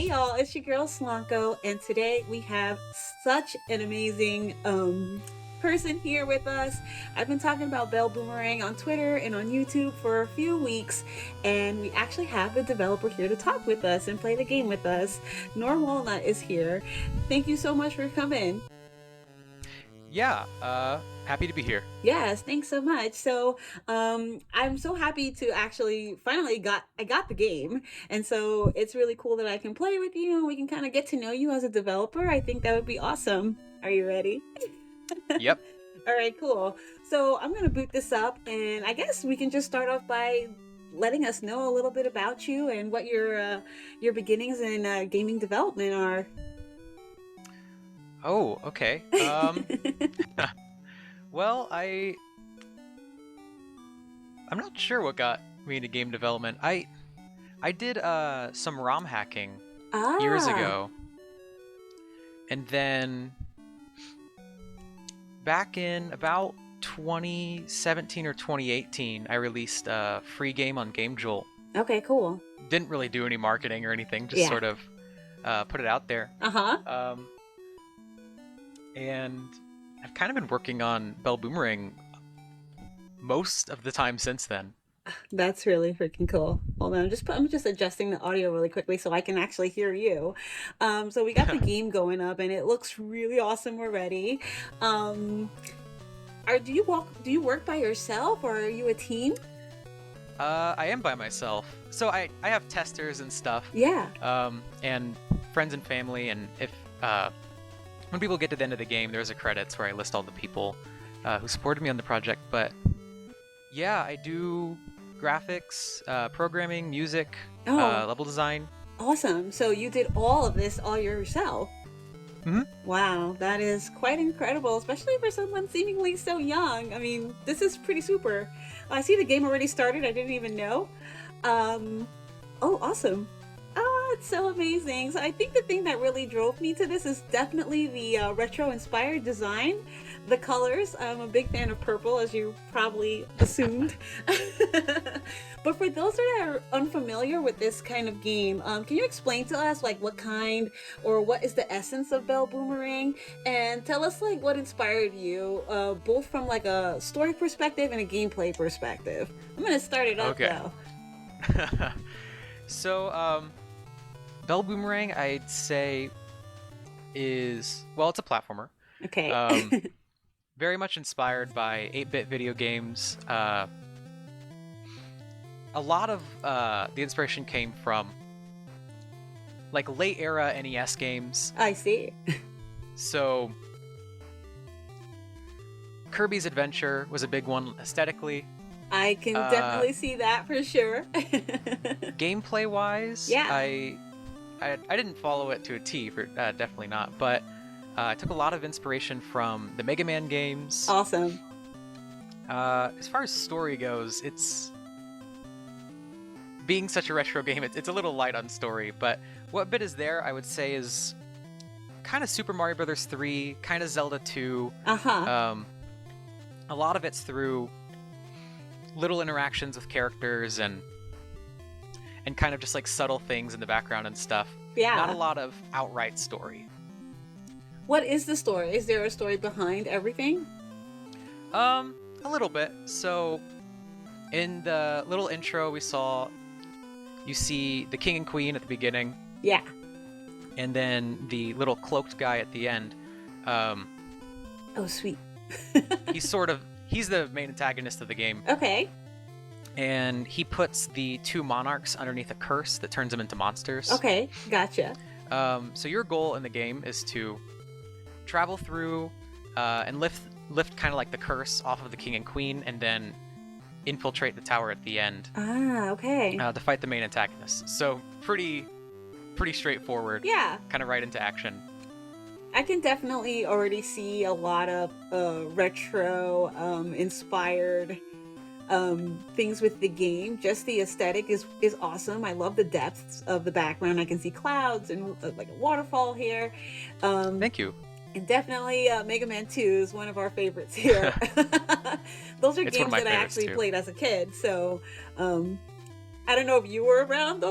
Hey y'all, it's your girl Slonko, and today we have such an amazing person here with us. I've been talking about Belle Boomerang on Twitter and on YouTube for a few weeks, and we actually have the developer here to talk with us and play the game with us. Narwhalnut is here. Thank you so much for coming. Yeah, happy to be here. Yes, thanks so much. So, I'm so happy to actually finally got the game, and so it's really cool that I can play with you and we can kind of get to know you as a developer. I think that would be awesome. Are you ready? Yep. All right, cool. So I'm gonna boot this up, and I guess we can just start off by letting us know a little bit about you and what your beginnings in gaming development are. Oh, okay. Well, I'm not sure what got me into game development. I did some ROM hacking years Ah, ago, and then back in about 2017 or 2018, I released a free game on Game Jolt. okay, cool. Didn't really do any marketing or anything, just Yeah. sort of put it out there. Uh-huh. Um, and I've kind of been working on Belle Boomerang most of the time since then. That's really freaking cool. Hold on, I'm just adjusting the audio really quickly so I can actually hear you. So we got the game going up and it looks really awesome already. Um, do you work by yourself or are you a team? I am by myself, so I have testers and stuff, Yeah. and friends and family. And if when people get to the end of the game, there's a credits where I list all the people who supported me on the project. But yeah, I do graphics, programming, music, Oh, level design. awesome. So you did all of this all yourself. Hmm. Wow, that is quite incredible, especially for someone seemingly so young. I mean, this is pretty super. I see the game already started. I didn't even know. Um, oh, awesome. Oh, it's so amazing. So I think the thing that really drove me to this is definitely the retro-inspired design, the colors. I'm a big fan of purple, as you probably assumed. But for those that are unfamiliar with this kind of game, can you explain to us like what kind or what is the essence of Belle Boomerang, and tell us like what inspired you, both from like a story perspective and a gameplay perspective. I'm gonna start it up Okay. though. So, Belle Boomerang, I'd say, is, well, it's a platformer. Okay. Um, very much inspired by 8-bit video games. A lot of the inspiration came from like late era NES games. I see. So Kirby's Adventure was a big one aesthetically. I can Uh, definitely see that for sure. Gameplay wise, Yeah. I didn't follow it to a T, for definitely not. But I took a lot of inspiration from the Mega Man games. Awesome. As far as story goes, it's being such a retro game, it's a little light on story, but what bit is there, I would say, is kind of Super Mario Brothers 3, kind of Zelda 2. Uh-huh. A lot of it's through little interactions with characters and kind of just like subtle things in the background and stuff. Not a Yeah. lot of outright story. What is the story? Is there a story behind everything? A little bit. So in the little intro we saw, you see the king and queen at the beginning, Yeah. and then the little cloaked guy at the end. Um, Oh, sweet. he's the main antagonist of the game, Okay. and he puts the two monarchs underneath a curse that turns them into monsters. Okay. Gotcha. So your goal in the game is to travel through and lift kind of like the curse off of the king and queen, and then infiltrate the tower at the end Ah, okay. to fight the main antagonist. So pretty straightforward, Yeah. kind of right into action. I can definitely already see a lot of retro inspired things with the game. Just the aesthetic is awesome. I love the depths of the background. I can see clouds and like a waterfall here. Um, Thank you. And definitely Mega Man 2 is one of our favorites here. Those are It's one games of my that I favorites actually too. played as a kid. So um, I don't know if you were around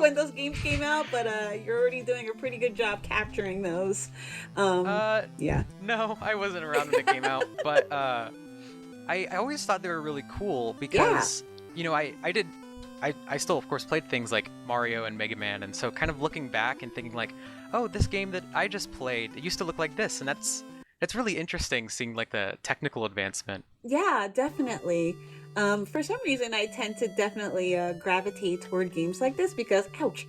when those games came out, but you're already doing a pretty good job capturing those. Um, Uh, yeah. no, I wasn't around when it came out, but I always thought they were really cool Yeah. because, I still, of course, played things like Mario and Mega Man, and so kind of looking back and thinking like, oh, this game that I just played, it used to look like this, and that's really interesting seeing like the technical advancement. Yeah, definitely. For some reason, I tend to definitely gravitate toward games like this because, ouch,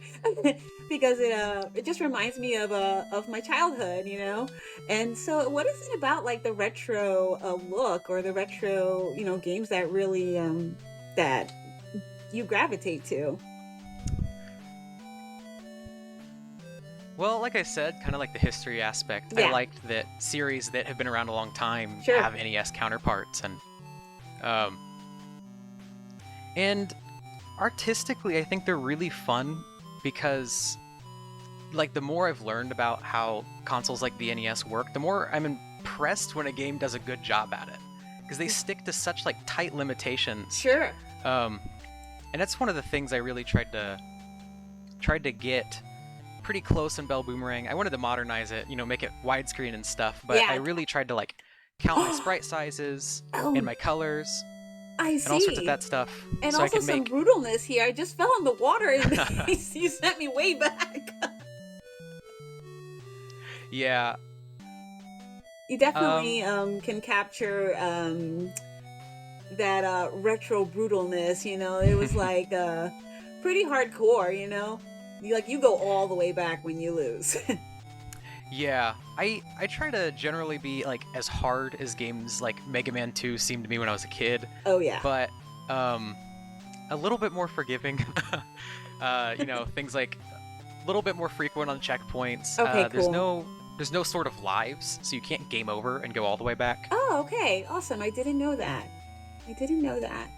because it just reminds me of my childhood, you know. And so, what is it about like the retro look or the retro, games that really that you gravitate to? Well, like I said, kind of like the history aspect. I Yeah, liked that series that have been around a long time sure, have NES counterparts, um, and artistically, I think they're really fun because, like, the more I've learned about how consoles like the NES work, the more I'm impressed when a game does a good job at it because they stick to such like tight limitations. sure. Um, and that's one of the things I really tried to get pretty close in Belle Boomerang. I wanted to modernize it, make it widescreen and stuff, but I Yeah. really tried to like count my sprite sizes and Oh, my colors I and all sorts of see. that stuff And so I also could some make. brutalness here. I just fell in the water and you sent me way back. Yeah. You Um definitely can capture that retro brutalness, It was like pretty hardcore, You go all the way back when you lose. yeah. I try to generally be like as hard as games like Mega Man 2 seemed to me when I was a kid, Oh yeah. but um a little bit more forgiving. Things like a little bit more frequent on checkpoints. Okay, There's cool. no sort of lives, so you can't game over and go all the way back. Oh, okay. Awesome. I didn't know that. I didn't know that.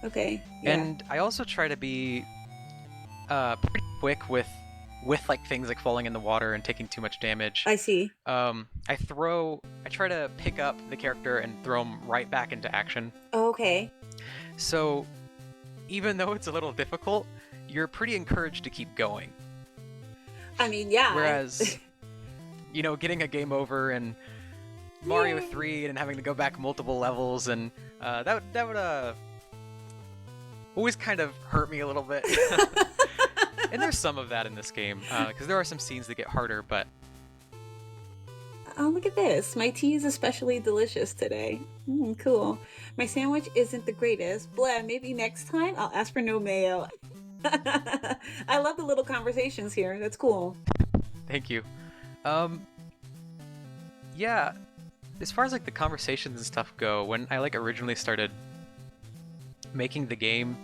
Okay. Yeah. And I also try to be pretty quick with like things like falling in the water and taking too much damage. I see. I try to pick up the character and throw him right back into action. Okay. So even though it's a little difficult, you're pretty encouraged to keep going. I mean, yeah. Whereas, getting a game over and Mario Yeah. 3 and having to go back multiple levels and that would always kind of hurt me a little bit. And there's some of that in this game because there are some scenes that get harder, but Oh, look at this. My tea is especially delicious today. Cool. My sandwich isn't the greatest. Blah, maybe next time I'll ask for no mayo. I love the little conversations here. That's cool. thank you. Um, yeah, as far as like the conversations and stuff go, when I like originally started making the game,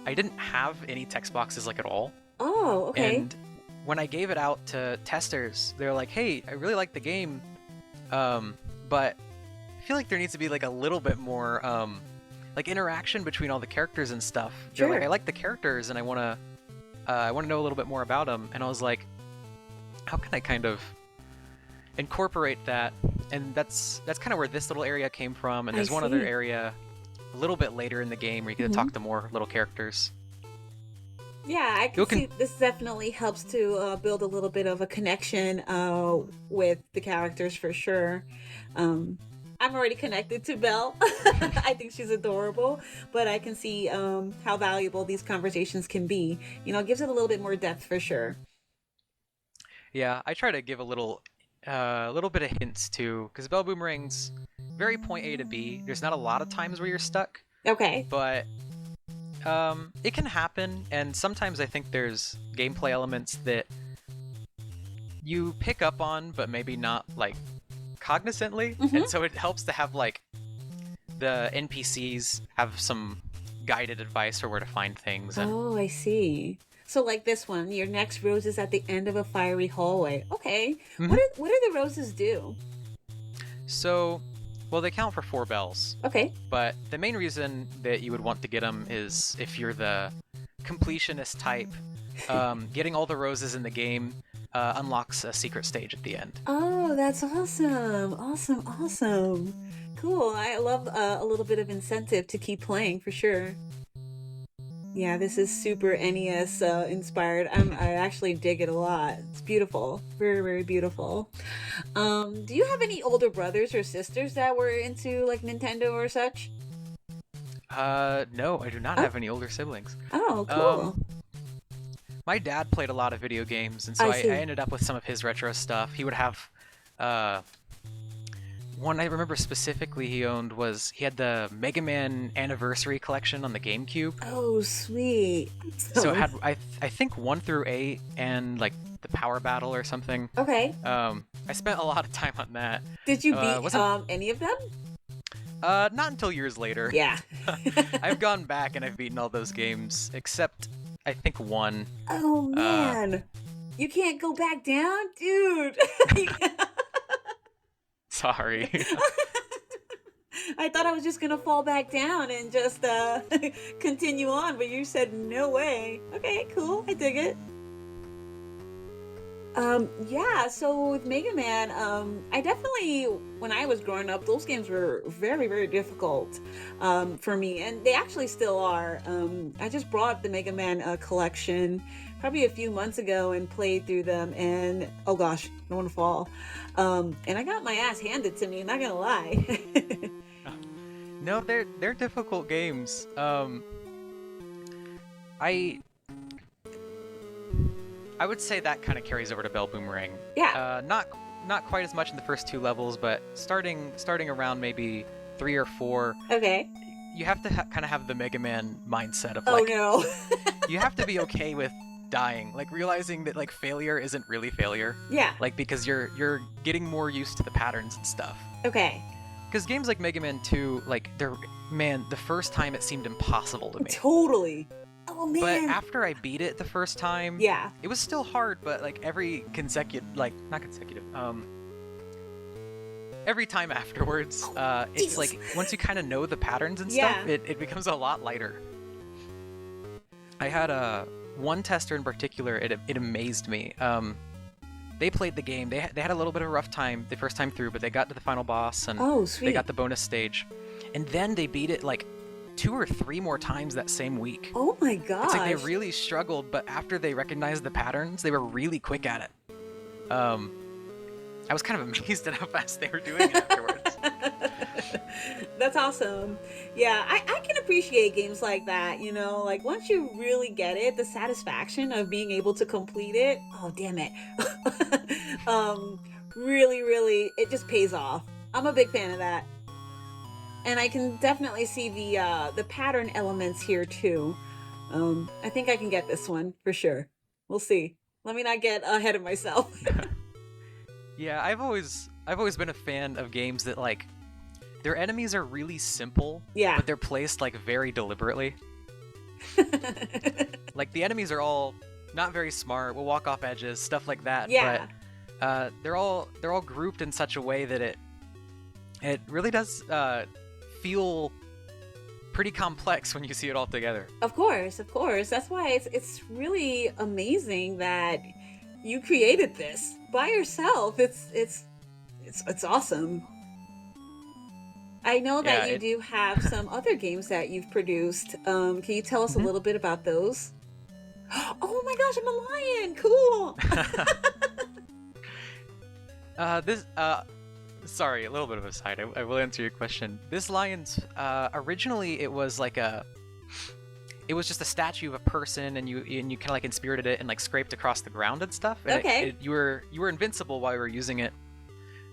I didn't have any text boxes like at all. Oh, okay. And when I gave it out to testers, they're like, "Hey, I really like the game, but I feel like there needs to be like a little bit more like interaction between all the characters and stuff." They're like, Sure. "I like the characters, and I want to know a little bit more about them." And I was like, "How can I kind of incorporate that?" And that's kind of where this little area came from. And I there's one other see. area a little bit later in the game where you get to Hmm. talk to more little characters. Yeah, I can You can see this definitely helps to build a little bit of a connection with the characters for sure. Um, I'm already connected to Belle. I think she's adorable, but I can see how valuable these conversations can be. It gives it a little bit more depth for sure. Yeah, I try to give a little bit of hints too, because Bell Boomerang's very point A to B. There's not a lot of times where you're stuck, Okay. but it can happen, and sometimes I think there's gameplay elements that you pick up on, but maybe not like cognizantly, Hmm. and so it helps to have like the NPCs have some guided advice for where to find things, and Oh, I see. So like this one, your next rose is at the end of a fiery hallway. Okay. What Mhm. do the roses do? So, well, they count for 4 bells. Okay. But the main reason that you would want to get them is if you're the completionist type. Getting all the roses in the game unlocks a secret stage at the end. Oh, that's awesome. Awesome, awesome. Cool. I love a little bit of incentive to keep playing for sure. Yeah, this is super NES inspired. I actually dig it a lot. It's beautiful, very very beautiful. Do you have any older brothers or sisters that were into like Nintendo or such? No, I do not Oh, have any older siblings. oh, Um, cool. my dad played a lot of video games, and so I I see. ended up with some of his retro stuff. He would have, uh, one I remember specifically he owned was he had the Mega Man Anniversary Collection on the GameCube. Oh, sweet. So it Awesome. had I think 1 through 8 and like the Power Battle or something. Okay. I spent a lot of time on that. Did you beat Wasn't any of them? not until years later. Yeah. I've gone back and I've beaten all those games except I think one. Oh Uh, man. You can't go back down, dude. sorry. I thought I was just gonna fall back down and just continue on, but you said no way. Okay, cool. I dig it. Yeah, so with Mega Man, I definitely, when I was growing up, those games were very, very difficult for me, and they actually still are. I just brought the Mega Man collection probably a few months ago and played through them, and oh gosh, don't want to fall. And I got my ass handed to me, not gonna lie. No, they're difficult games. I I would say that kind of carries over to Belle Boomerang. Yeah, Not quite as much in the first 2 levels, but starting around maybe 3 or 4, okay. you have to kind of have the Mega Man mindset of Oh like no. you have to be okay with dying, like realizing that like failure isn't really failure, Yeah, like because you're getting more used to the patterns and stuff. okay. Because games like Mega Man 2, like the first time it seemed impossible to me. Totally. Oh But man. after I beat it the first time, Yeah. it was still hard, but like every consecutive, like not consecutive, every time afterwards, it's Jesus. like once you kind of know the patterns and Yeah. stuff, it becomes a lot lighter. I had one tester in particular, it amazed me. They played the game. They had a little bit of a rough time the first time through, but they got to the final boss and Oh, they sweet. got the bonus stage, and then they beat it like 2 or 3 more times that same week. Oh my It's like they gosh. really struggled, but after they recognized the patterns, they were really quick at it. I was kind of amazed at how fast they were doing it afterwards. That's awesome. Yeah, I can appreciate games like that, you know, like once you really get it, the satisfaction of being able to complete it, oh damn it. um really, really it just pays off. I'm a big fan of that. And I can definitely see the pattern elements here too. I think I can get this one for sure. We'll see. Let me not get ahead of myself. Yeah, I've always been a fan of games that like their enemies are really simple, Yeah. but they're placed like very deliberately. Like the enemies are all not very smart, will walk off edges, stuff like that. Yeah. But they're all grouped in such a way that it really does feel pretty complex when you see it all together. Of course, of course. That's why it's really amazing that you created this by yourself. It's awesome. I know Yeah, that you do have some other games that you've produced. Can you tell us a Mhm. little bit about those? Oh my gosh, I'm a lion! Cool. This sorry, a little bit of a side. I will answer your question. This lion's originally it was like it was just a statue of a person, and you kind of like inspirited it and like scraped across the ground and stuff. And Okay. you were invincible while you were using it.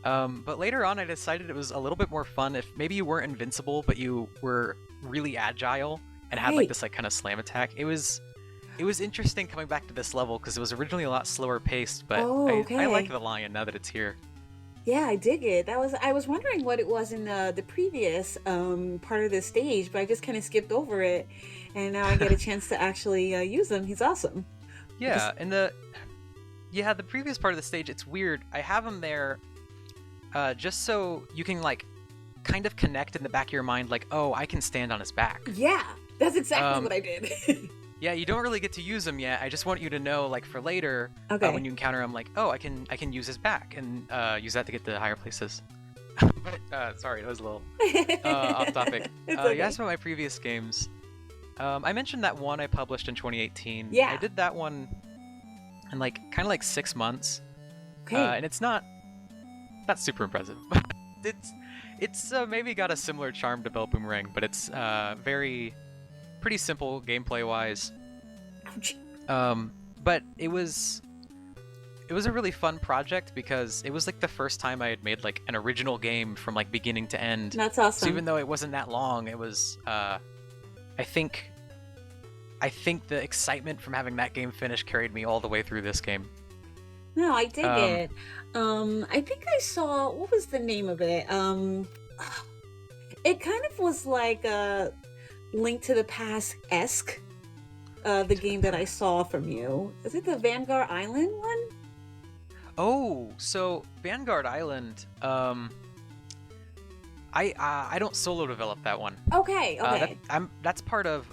But later on, I decided it was a little bit more fun if maybe you weren't invincible, but you were really agile and had like Right. this like kind of slam attack. It was interesting coming back to this level because it was originally a lot slower paced, but Oh, I like okay. the lion now that it's here. Yeah, I dig it. I was wondering what it was in the previous part of the stage, but I just kind of skipped over it, and now I get a chance to actually use him. He's awesome. Yeah, and the previous part of the stage, it's weird. I have him there just so you can like kind of connect in the back of your mind, like, oh, I can stand on his back. Yeah, that's exactly Um, what I did. Yeah, you don't really get to use him yet. I just want you to know, like, for later, Okay. when you encounter him, like, oh, I can use his back and use that to get to higher places. But sorry, that was a little off topic. It's You okay. asked about my previous games. I mentioned that one I published in 2018. Yeah. I did that one in kind of like 6 months, Okay. and it's not super impressive. It's maybe got a similar charm to Belle Boomerang, but it's pretty simple gameplay wise. Ouch. But it was a really fun project because it was like the first time I had made like an original game from like beginning to end. That's awesome. So even though it wasn't that long, it was I think the excitement from having that game finished carried me all the way through this game. No, I dig it. I think I saw, what was the name of it? It kind of was like a Link to the Past-esque, the game that I saw from you. Is it the Vanguard Island one? Oh, so Vanguard Island, I don't solo develop that one. Okay. That's part of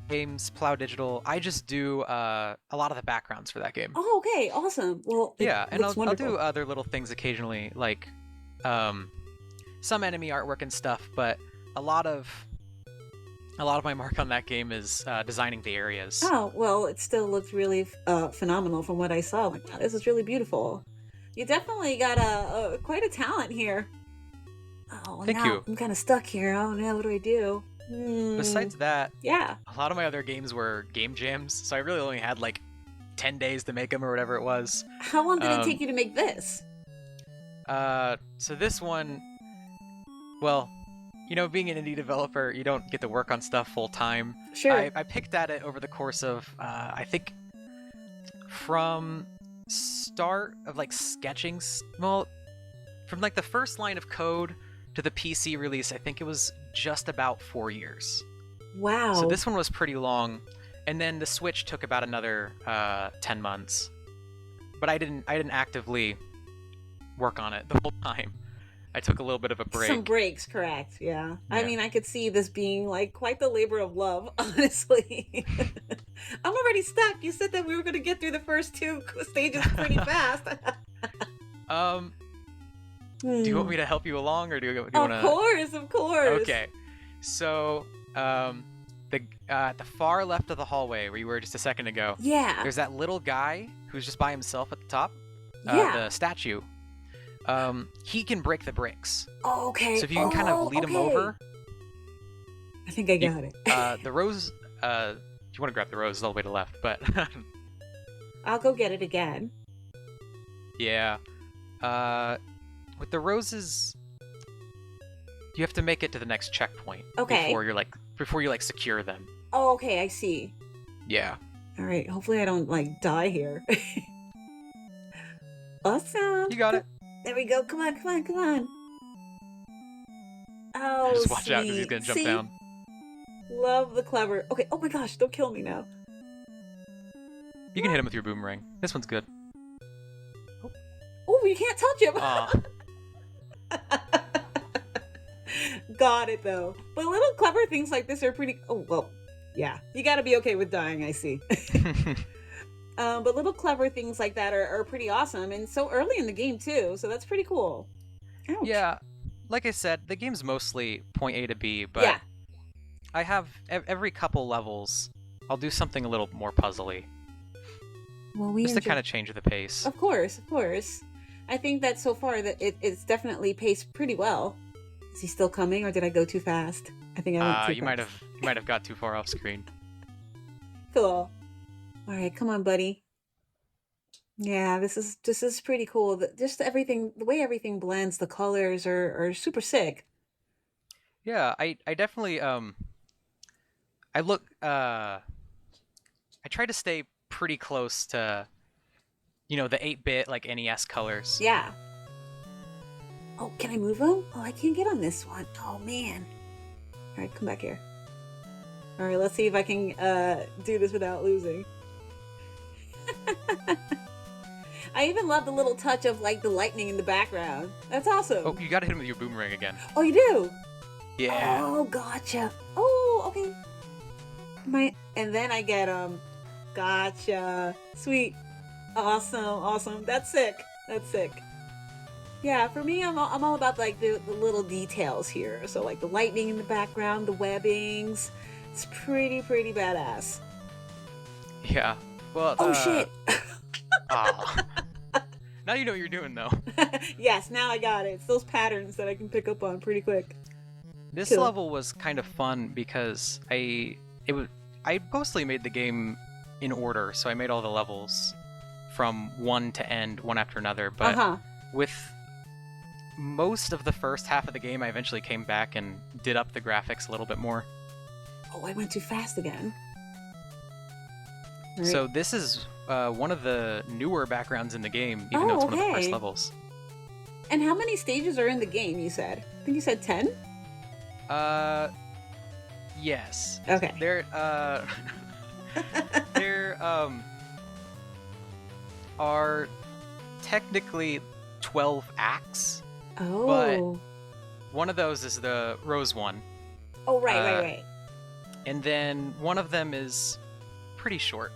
Games, Plow Digital. I just do a lot of the backgrounds for that game. Oh, okay, awesome. Well, Yeah, and I'll wonderful. do other little things occasionally, like some enemy artwork and stuff. But a lot of my mark on that game is designing the areas. Oh, well, it still looks really phenomenal from what I saw. Like, wow, this is really beautiful. You definitely got quite a talent here. Oh, Thank you. I'm kind of stuck here. Oh no, what do I do? Besides that, yeah, a lot of my other games were game jams, so I really only had like 10 days to make them or whatever it was. How long did it take you to make this? So this one, well, being an indie developer, you don't get to work on stuff full time. Sure. I picked at it over the course of, I think, from start of like sketching, well, from like the first line of code to the PC release, I think it was just about 4 years. Wow. So this one was pretty long, and then the Switch took about another 10 months. But I didn't actively work on it the whole time. I took a little bit of a break. Some breaks, correct? Yeah. I mean, I could see this being like quite the labor of love, honestly. I'm already stuck. You said that we were going to get through the first 2 stages pretty fast. Do you want me to help you along, or do you want to? Of course. Okay. So, at the far left of the hallway where you were just a second ago, yeah, there's that little guy who's just by himself at the top. The statue. He can break the bricks. Oh, okay. So if you can kind of lead him over. I think I got it. The rose. If you want to grab the rose, it's all the way to the left, but. I'll go get it again. Yeah. With the roses, you have to make it to the next checkpoint. Okay. Before you secure them. Oh, okay, I see. Yeah. All right. Hopefully, I don't die here. Awesome. You got it. There we go. Come on. Oh, just watch out, sweet. because he's gonna jump down. Love the clever. Okay. Oh my gosh! Don't kill me now. You can hit him with your boomerang. This one's good. Oh, you can't touch him. Got it though. But little clever things like this are pretty. Oh well, yeah. You got to be okay with dying. I see. But little clever things like that are pretty awesome, and so early in the game too. So that's pretty cool. Ouch. Yeah, like I said, the game's mostly point A to B, but yeah. I have every couple levels, I'll do something a little more puzzly. Well, just to kind of change the pace. Of course. I think that so far that it's definitely paced pretty well. Is he still coming, or did I go too fast? I think I went too fast. You might have got too far off screen. Cool. All right, come on, buddy. Yeah, this is pretty cool. Just everything, the way everything blends, the colors are super sick. Yeah, I definitely I try to stay pretty close to the 8-bit like NES colors. Yeah. Oh, can I move him? Oh, I can't get on this one. Oh man. All right, come back here. All right, let's see if I can do this without losing. I even love the little touch of like the lightning in the background. That's awesome. Oh, you gotta hit him with your boomerang again. Oh, you do? Yeah. Oh, gotcha. Oh, okay. And then I get him. Gotcha. Sweet. Awesome. That's sick. Yeah, for me, I'm all about like the little details here. So like the lightning in the background, the webbings, It's pretty badass. Yeah. Well, Oh shit! ah. Now you know what you're doing, though. Yes, now I got it. It's those patterns that I can pick up on pretty quick. This Cool. level was kind of fun because I mostly made the game in order, so I made all the levels from one to end, one after another. But with most of the first half of the game, I eventually came back and did up the graphics a little bit more. Oh, I went too fast again. Right. So this is one of the newer backgrounds in the game, even though it's one of the first levels. And how many stages are in the game, you said? I think you said 10? Yes. Okay. There are technically 12 acts. Oh. But one of those is the Rose one. Oh, right. And then one of them is pretty short.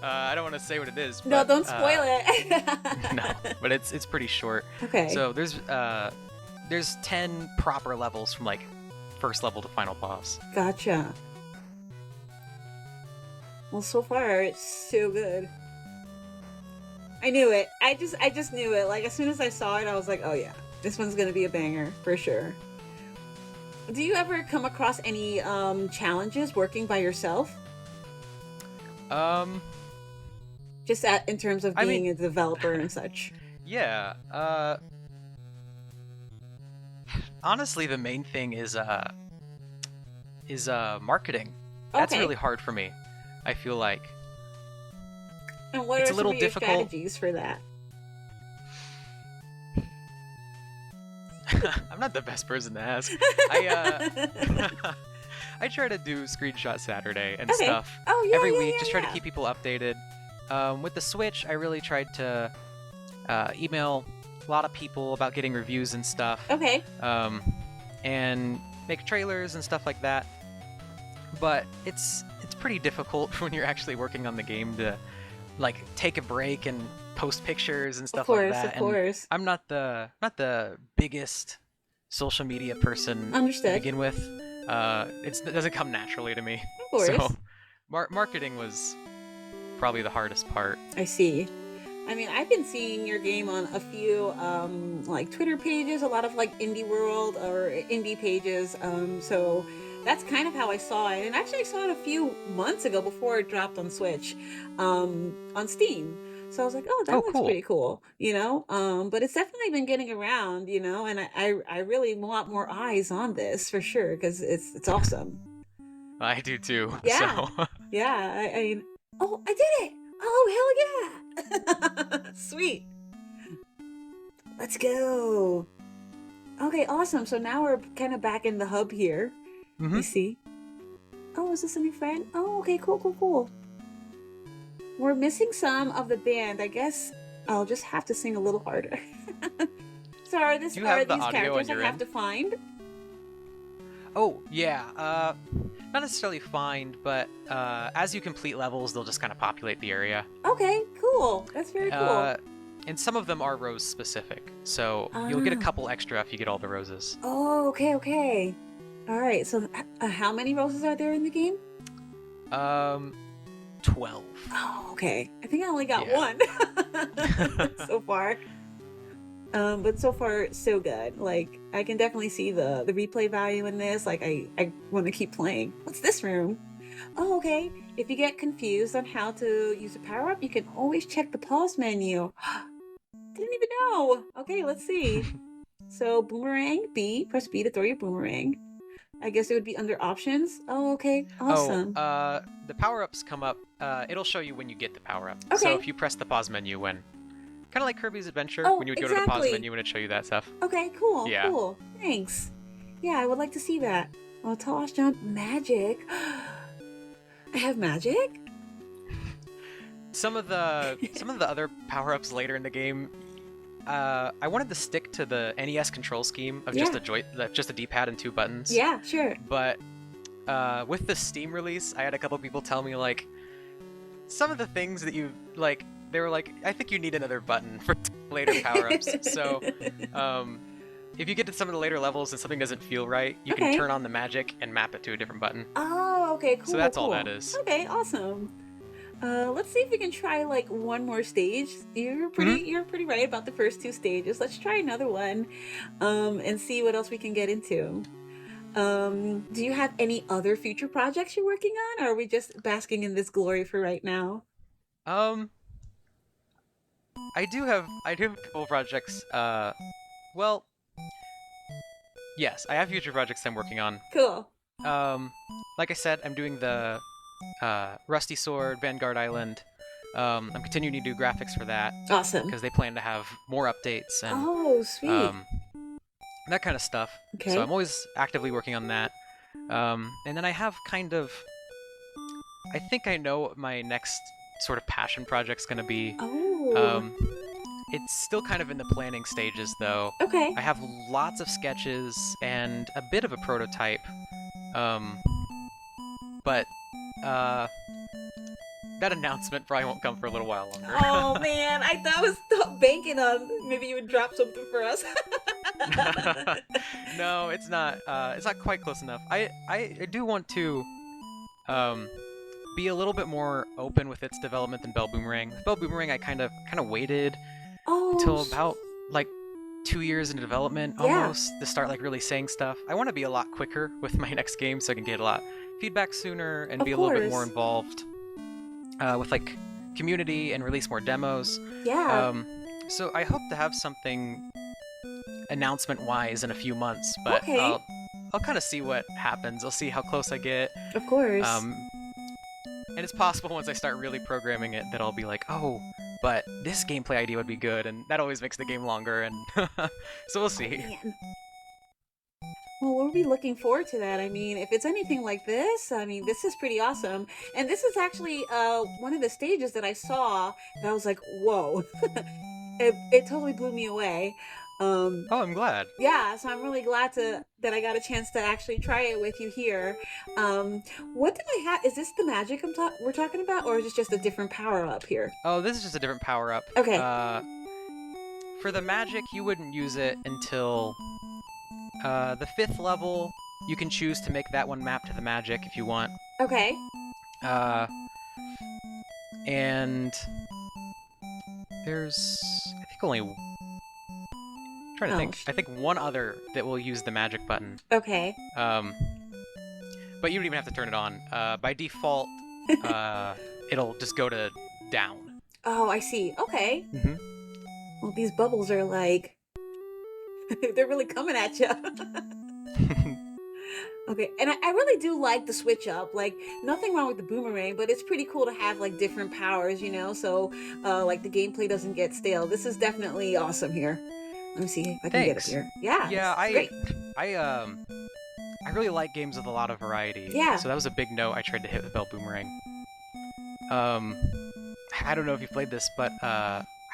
I don't want to say what it is. But, no, don't spoil it. No, but it's pretty short. Okay. So there's 10 proper levels from like first level to final boss. Gotcha. Well, so far it's so good. I knew it. I just knew it. Like as soon as I saw it, I was like, oh yeah, this one's gonna be a banger for sure. Do you ever come across any challenges working by yourself? Just in terms of being a developer and such. Yeah. Honestly, the main thing is marketing. That's really hard for me. I feel like. And what it's are a little some of your difficult. Strategies for that? I'm not the best person to ask. I try to do Screenshot Saturday and stuff every week, just try to keep people updated. With the Switch, I really tried to email a lot of people about getting reviews and stuff. Okay. And make trailers and stuff like that. But it's pretty difficult when you're actually working on the game to like take a break and post pictures and stuff like that. Of course. I'm not the biggest social media person Understood. to begin with. It doesn't come naturally to me. Of course. So marketing was probably the hardest part. I see. I mean, I've been seeing your game on a few like Twitter pages, a lot of like indie world or indie pages. So that's kind of how I saw it. And actually I saw it a few months ago before it dropped on Switch, on Steam. So I was like, oh, that looks cool. pretty cool, you know? But it's definitely been getting around, you know, and I really want more eyes on this for sure, because it's awesome. I do too. Yeah. So. Yeah. I mean, oh, I did it. Oh, hell yeah. Sweet. Let's go. Okay, awesome. So now we're kind of back in the hub here. Mm-hmm. You see? Oh, is this a new friend? Oh, okay, cool. We're missing some of the band. I guess I'll just have to sing a little harder. So are these characters I have to find? Oh, yeah. Not necessarily find, but as you complete levels, they'll just kind of populate the area. Okay, cool. That's very cool. And some of them are rose specific, so you'll get a couple extra if you get all the roses. Oh, okay. All right, so how many roses are there in the game? 12. Oh, okay. I think I only got one so far. But so far, so good. Like, I can definitely see the replay value in this. Like, I want to keep playing. What's this room? Oh, okay. If you get confused on how to use a power-up, you can always check the pause menu. Didn't even know. Okay, let's see. So, boomerang, B. Press B to throw your boomerang. I guess it would be under options. Oh, okay. Awesome. The power-ups come up. It'll show you when you get the power-up. Okay. So if you press the pause menu when... Kind of like Kirby's Adventure, when you would go to the pause menu and it'd show you that stuff. Okay, cool. Yeah. Cool. Thanks. Yeah, I would like to see that. Oh, toss, jump, magic. I have magic? Some of the other power-ups later in the game, I wanted to stick to the NES control scheme of just a D-pad and 2 buttons. Yeah, sure. But with the Steam release, I had a couple people tell me like some of the things that you like. They were like, I think you need another button for later power-ups. So if you get to some of the later levels and something doesn't feel right, you can Okay. turn on the magic and map it to a different button. Oh, okay, So cool, that's all cool. that is. Okay, awesome. Let's see if we can try like one more stage. Hmm. You're pretty right about the first two stages. Let's try another one, and see what else we can get into. Do you have any other future projects you're working on, or are we just basking in this glory for right now? Um, I do have a couple projects. Well, yes, I have future projects I'm working on. Cool. Um, like I said, I'm doing the Rusty Sword, Vanguard Island. I'm continuing to do graphics for that Awesome. because they plan to have more updates and Oh, sweet. um, that kind of stuff. So Okay. I'm always actively working on that. And then I have I think I know what my next sort of passion project's going to be. Oh, Um, it's still kind of in the planning stages, though. okay. I have lots of sketches and a bit of a prototype. Um, but uh, that announcement probably won't come for a little while longer. Oh man, I was banking on maybe you would drop something for us. No, it's not. It's not quite close enough. I do want to um, be a little bit more open with its development than Belle Boomerang. With Belle Boomerang, I kind of waited Oh, until about like 2 years into development yeah, almost to start like really saying stuff. I want to be a lot quicker with my next game so I can get a lot feedback sooner and of be a little bit more course. involved with like community and release more demos. Yeah, Um, so I hope to have something announcement-wise in a few months, but okay, I'll kind of see what happens. I'll see how close I get. of course. Um, and it's possible once I start really programming it that I'll be like, oh, but this gameplay idea would be good, and that always makes the game longer. And so we'll Oh see. man. Well, we'll be looking forward to that. I mean, if it's anything like this, I mean, this is pretty awesome. And this is actually one of the stages that I saw that I was like, whoa. It totally blew me away. Um, Oh, I'm glad. yeah, so I'm really glad to that I got a chance to actually try it with you here. Um, what did I have? Is this the magic we're talking about, or is this just a different power up here? Oh, this is just a different power up. Okay, For the magic, you wouldn't use it until the 5th level. You can choose to make that one map to the magic if you want. okay. Uh, and there's, I think only, trying to Oh, think. I think one other that will use the magic button. okay. Um, but you don't even have to turn it on. By default, it'll just go to down. Oh, I see. Okay. Mm-hmm. Well, these bubbles are like they're really coming at you. Okay, and I really do like the switch up. Like, nothing wrong with the boomerang, but it's pretty cool to have like different powers, so like the gameplay doesn't get stale. This is definitely awesome here. Let me see if I can get up Thanks. here. Yeah, Yeah, it's great. I really like games with a lot of variety. Yeah. So that was a big note I tried to hit with Belle Boomerang. Um, I don't know if you played this, but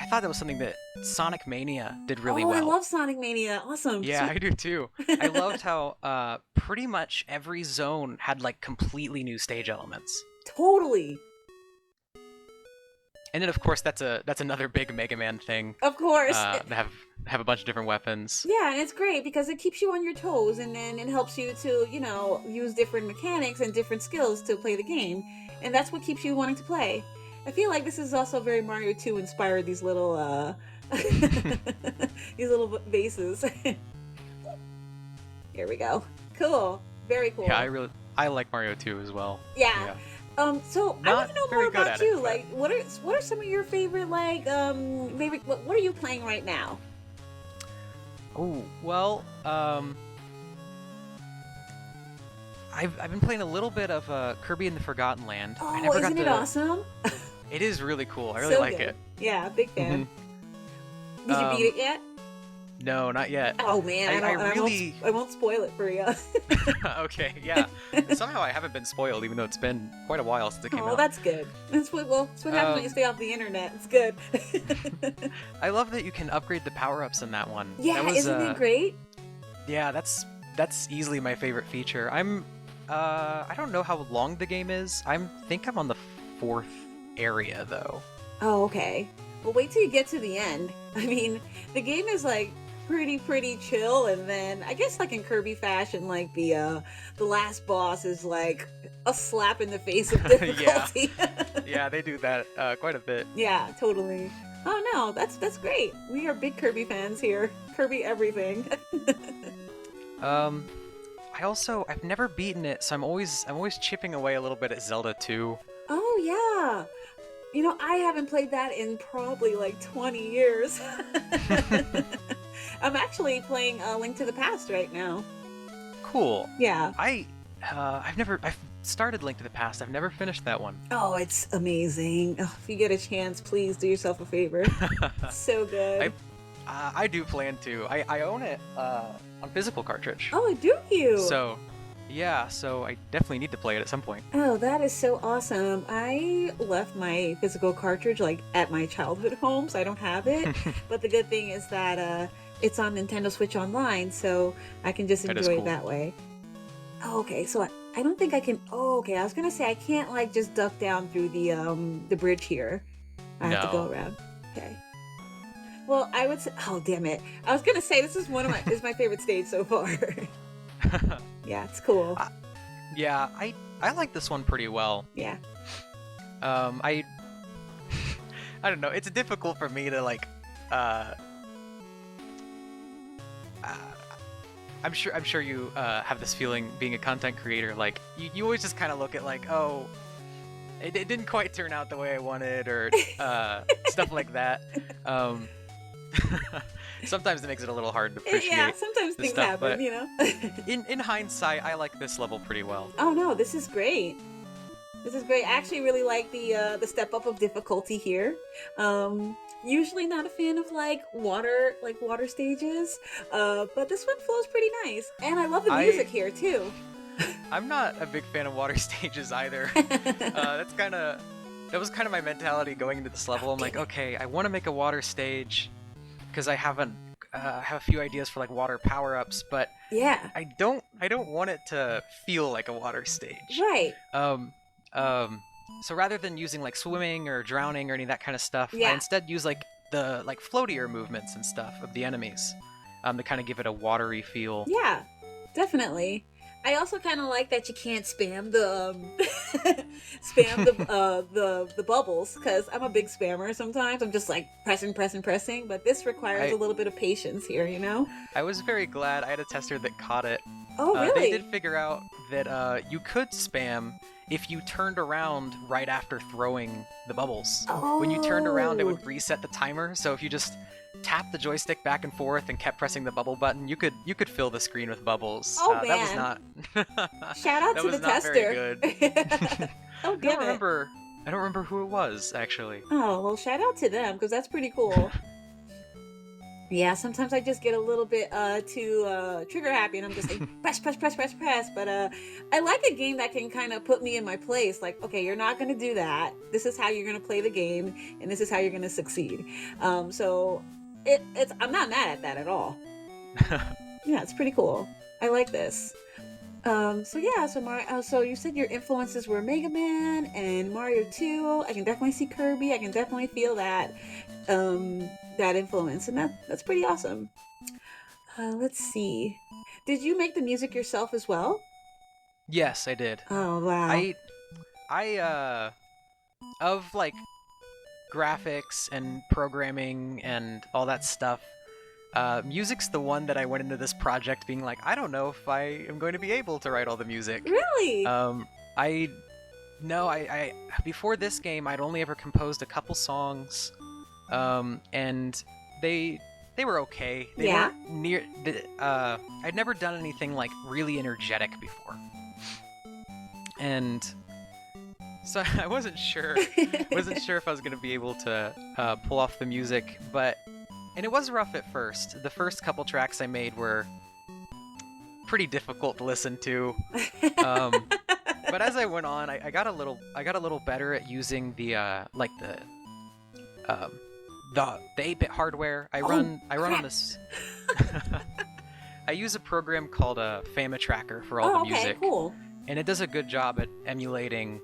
I thought that was something that Sonic Mania did really Oh, I well. love Sonic Mania. Awesome. Yeah, I do too. I loved how pretty much every zone had like completely new stage elements. Totally. And then of course that's another big Mega Man thing. Of course. To have a bunch of different weapons. Yeah, and it's great because it keeps you on your toes and then it helps you to, use different mechanics and different skills to play the game. And that's what keeps you wanting to play. I feel like this is also very Mario 2 inspired, these little these little bases. Here we go. Cool. Very cool. Yeah, I like Mario 2 as well. Yeah. So I Not want to know very more good about at it, you. but- Like, what are some of your favorite favorite? What are you playing right now? Oh, well, I've been playing a little bit of Kirby and the Forgotten Land. I Oh, never isn't got it to. awesome? It is really cool. I really So like good. it. Yeah, big fan. Mhm. Did you beat it yet? No, not yet. Oh man, I I really- won't spoil it for you. Okay, yeah. Somehow I haven't been spoiled, even though it's been quite a while since it came Oh, out. that's good. That's what happens when you stay off the internet. It's good. I love that you can upgrade the power-ups in that one. Yeah, that was, isn't it great? Yeah, that's easily my favorite feature. I don't know how long the game is. Think I'm on the 4th area though. Oh, okay. Well, wait till you get to the end. I mean, the game is like pretty chill, and then I guess like in Kirby fashion, like the last boss is like a slap in the face of Yeah, difficulty. yeah, they do that quite a bit. Yeah, totally. Oh no, that's great. We are big Kirby fans here. Kirby everything. Um, I've never beaten it, so I'm always chipping away a little bit at Zelda 2. Oh yeah. You know, I haven't played that in probably like 20 years. I'm actually playing Link to the Past right now. Cool. Yeah. I've started Link to the Past. I've never finished that one. Oh, it's amazing. Oh, if you get a chance, please do yourself a favor. It's so good. I do plan to. I own it on physical cartridge. Oh, do you? So, yeah, so I definitely need to play it at some point. Oh, that is so awesome. I left my physical cartridge like at my childhood home, so I don't have it. But the good thing is that it's on Nintendo Switch Online, so I can just enjoy it that way. Oh, okay, so I don't think I can. Oh, okay. I was gonna say I can't like just duck down through the bridge here. I have to go around. Okay. Well, I would say. Oh, damn it! I was gonna say this is is my favorite stage so far. Yeah, it's cool. Yeah, I like this one pretty well. Yeah. I I don't know. It's difficult for me to like. I'm sure you have this feeling being a content creator. Like you always just kind of look at like, oh, it didn't quite turn out the way I wanted, or stuff like that. Sometimes it makes it a little hard to appreciate. Yeah, sometimes things happen, you know. in hindsight, I like this level pretty well. Oh no, this is great. This is great. I actually really like the step up of difficulty here. Usually not a fan of like water stages, but this one flows pretty nice, and I love the music here too. I'm not a big fan of water stages either. That was kind of my mentality going into this level. I'm like, okay, I want to make a water stage because I have a few ideas for like water power-ups, but yeah, I don't want it to feel like a water stage. Right. So rather than using like swimming or drowning or any of that kind of stuff, I instead use like the floatier movements and stuff of the enemies, to kind of give it a watery feel. Yeah, definitely. I also kind of like that you can't spam the the bubbles, because I'm a big spammer sometimes. I'm just like pressing, but this requires a little bit of patience here, you know? I was very glad I had a tester that caught it. Oh, really? They did figure out that you could spam if you turned around right after throwing the bubbles. Oh. When you turned around, it would reset the timer. So if you just tapped the joystick back and forth and kept pressing the bubble button, you could fill the screen with bubbles. Oh man, that was not. Shout out to the tester. Very good. Oh, I don't remember who it was actually. Oh well, shout out to them, because that's pretty cool. Yeah, sometimes I just get a little bit too trigger happy, and I'm just like press. But I like a game that can kind of put me in my place. Like, okay, you're not going to do that. This is how you're going to play the game, and this is how you're going to succeed. So I'm not mad at that at all. Yeah, it's pretty cool. I like this. So you said your influences were Mega Man and Mario 2. I can definitely see Kirby. I can definitely feel that that influence, and that's pretty awesome. Let's see. Did you make the music yourself as well? Yes, I did. Oh wow. I of like graphics and programming and all that stuff. Music's the one that I went into this project being like, I don't know if I am going to be able to write all the music. Really? I before this game, I'd only ever composed a couple songs, and they were okay. They weren't near. I'd never done anything like really energetic before, and so I wasn't sure. If I was going to be able to pull off the music, and it was rough at first. The first couple tracks I made were pretty difficult to listen to. But as I went on, I got a little better at using the 8-bit hardware. I run on this. I use a program called Fama Tracker for all the music. Cool. And it does a good job at emulating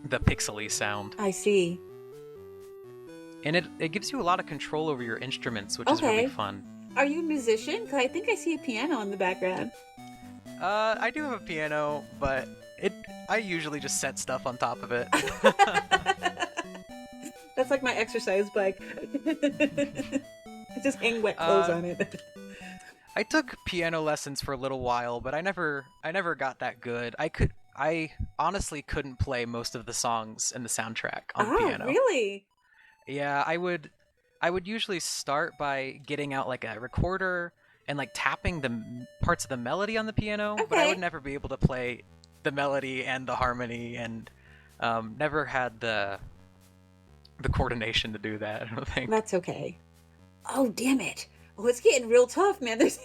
the pixely sound. I see. And it gives you a lot of control over your instruments, which is really fun. Are you a musician? Because I think I see a piano in the background. I do have a piano, but I usually just set stuff on top of it. That's like my exercise bike. I just hang wet clothes on it. I took piano lessons for a little while, but I never got that good. I honestly couldn't play most of the songs in the soundtrack on the piano. Really? Yeah, I would usually start by getting out like a recorder and like tapping the parts of the melody on the piano, but I would never be able to play the melody and the harmony, and never had the coordination to do that, I don't think. That's okay. Oh, damn it. Oh, it's getting real tough, man. There's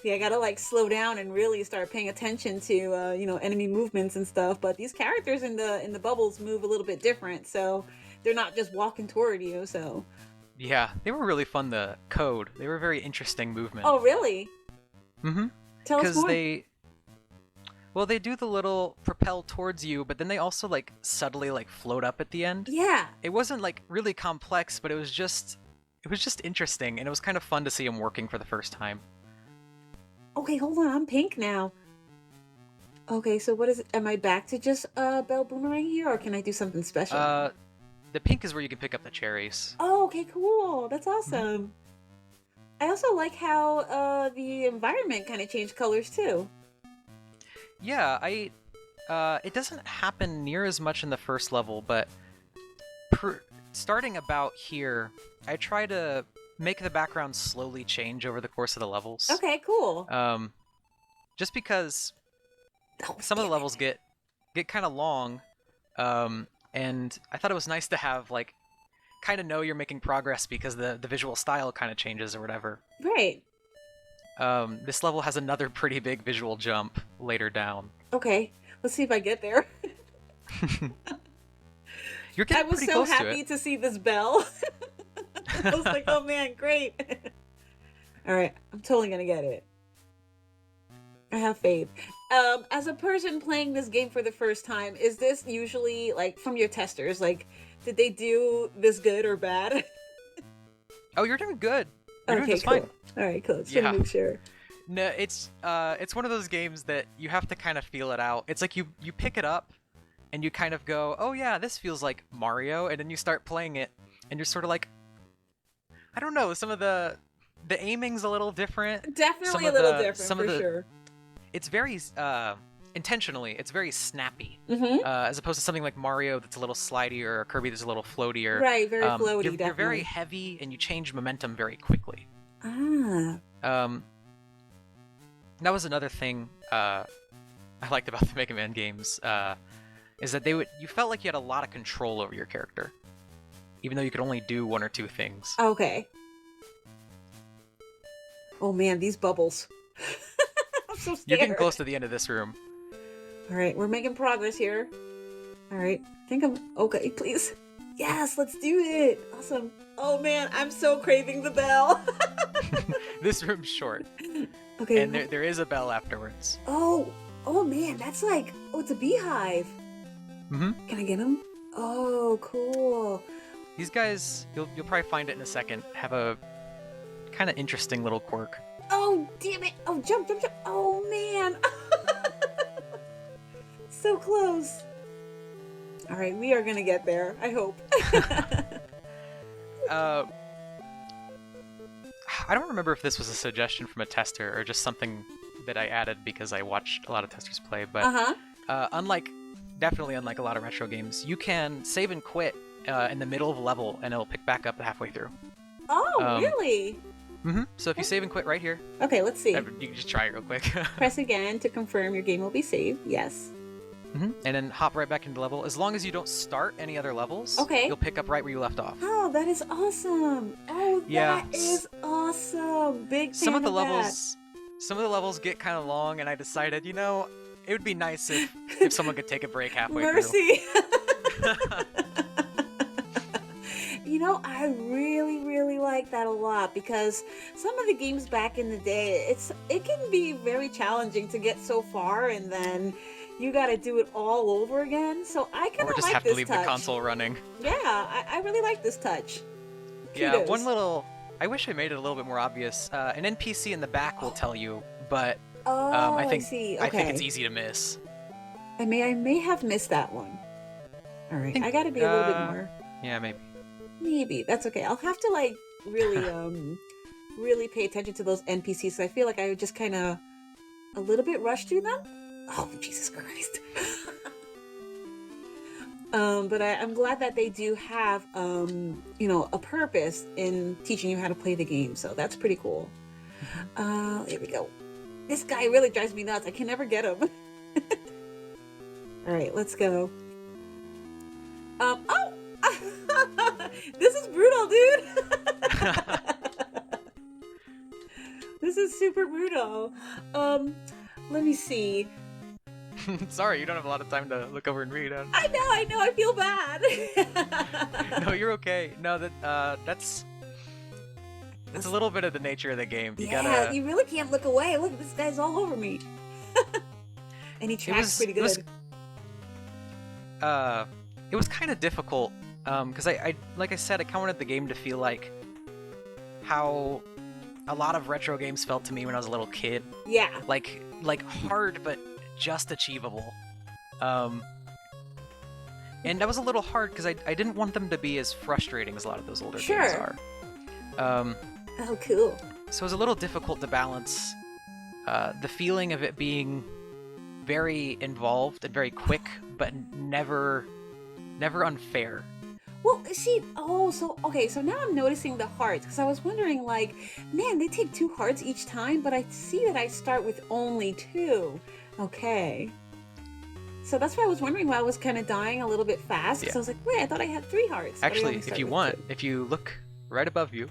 See, I gotta like slow down and really start paying attention to enemy movements and stuff. But these characters in the bubbles move a little bit different, so they're not just walking toward you. So yeah, they were really fun to code. They were very interesting movement. Oh, really? Mm-hmm. Tell us more. Because they do the little propel towards you, but then they also like subtly like float up at the end. Yeah. It wasn't like really complex, but it was just interesting, and it was kind of fun to see them working for the first time. Okay, hold on. I'm pink now. Okay, so what is it? Am I back to just Belle Boomerang here, or can I do something special? The pink is where you can pick up the cherries. Oh, okay, cool. That's awesome. Mm-hmm. I also like how the environment kind of changed colors too. Yeah, it doesn't happen near as much in the first level, but starting about here, I try to make the background slowly change over the course of the levels. Okay, cool. Just because some of the levels get kind of long, and I thought it was nice to have like kind of know you're making progress because the visual style kind of changes or whatever. Right. This level has another pretty big visual jump later down. Okay, let's see if I get there. You're getting pretty close to it. I was so happy to see this bell. I was like, oh man, great. All right, I'm totally gonna get it. I have faith. As a person playing this game for the first time, is this usually like from your testers? Like, did they do this good or bad? Oh, you're doing good. You're doing just cool. fine. All right, cool. Just to make sure. No, it's one of those games that you have to kind of feel it out. It's like you pick it up and you kind of go, oh yeah, this feels like Mario, and then you start playing it and you're sort of like, I don't know, some of the aiming's a little different. Definitely a little different, for sure. It's very intentionally, it's very snappy, mm-hmm. As opposed to something like Mario that's a little slidey, or Kirby that's a little floatier. Right, very floaty. You're very heavy and you change momentum very quickly. Ah. That was another thing I liked about the Mega Man games, is that you felt like you had a lot of control over your character, even though you could only do one or two things. Okay. Oh man, these bubbles. I'm so scared. You're getting close to the end of this room. All right, we're making progress here. All right, I think I'm okay, please. Yes, let's do it. Awesome. Oh man, I'm so craving the bell. This room's short. Okay. And there is a bell afterwards. Oh man, that's like, it's a beehive. Mm-hmm. Can I get him? Oh, cool. These guys, you'll probably find it in a second, have a kind of interesting little quirk. Oh, damn it. Oh, jump. Oh, man. So close. All right, we are going to get there, I hope. I don't remember if this was a suggestion from a tester or just something that I added because I watched a lot of testers play, but definitely unlike a lot of retro games, you can save and quit in the middle of a level and it'll pick back up halfway through. Oh, really? Mm-hmm. So if you save and quit right here. Okay, let's see. You can just try it real quick. Press again to confirm your game will be saved. Yes. Mm-hmm. And then hop right back into the level. As long as you don't start any other levels, you'll pick up right where you left off. Oh, that is awesome. Oh, yeah. That is awesome. Big fan some of the levels. Some of the levels get kind of long, and I decided, it would be nice if someone could take a break halfway Mercy. through. I really, really like that a lot because some of the games back in the day, it can be very challenging to get so far and then you got to do it all over again. So I kind of like this touch. Or just have to leave the console running. Yeah, I really like this touch. Yeah, Kudos. one little I wish I made it a little bit more obvious. An NPC in the back will tell you, but Oh, I I think see. I think it's Okay. easy to miss. I may have missed that one. All I right, think I got to be a little bit more. yeah, maybe. Maybe that's okay. I'll have to like really really pay attention to those NPCs. I feel like I would just kind of a little bit rush through them. Oh, Jesus Christ. But I'm glad that they do have, a purpose in teaching you how to play the game. So that's pretty cool. Here we go. This guy really drives me nuts. I can never get him. All right, let's go. Oh, this is brutal, dude. This is super brutal. Let me see. Sorry, you don't have a lot of time to look over and read. I know. I feel bad. No, you're okay. No, that's it's a little bit of the nature of the game. You really can't look away. Look, this guy's all over me. And he tracks pretty good. It was kind of difficult because I like I said, I kind of wanted the game to feel like how a lot of retro games felt to me when I was a little kid. Yeah. Like hard but just achievable. And that was a little hard because I didn't want them to be as frustrating as a lot of those older games are. Oh, cool. So it was a little difficult to balance the feeling of it being very involved and very quick, but never unfair. Well, see, so now I'm noticing the hearts, because I was wondering, like, man, they take 2 hearts each time, but I see that I start with only 2. Okay. So that's why I was wondering why I was kind of dying a little bit fast, because I was like, wait, I thought I had 3 hearts. Actually, if you want, if you look right above you.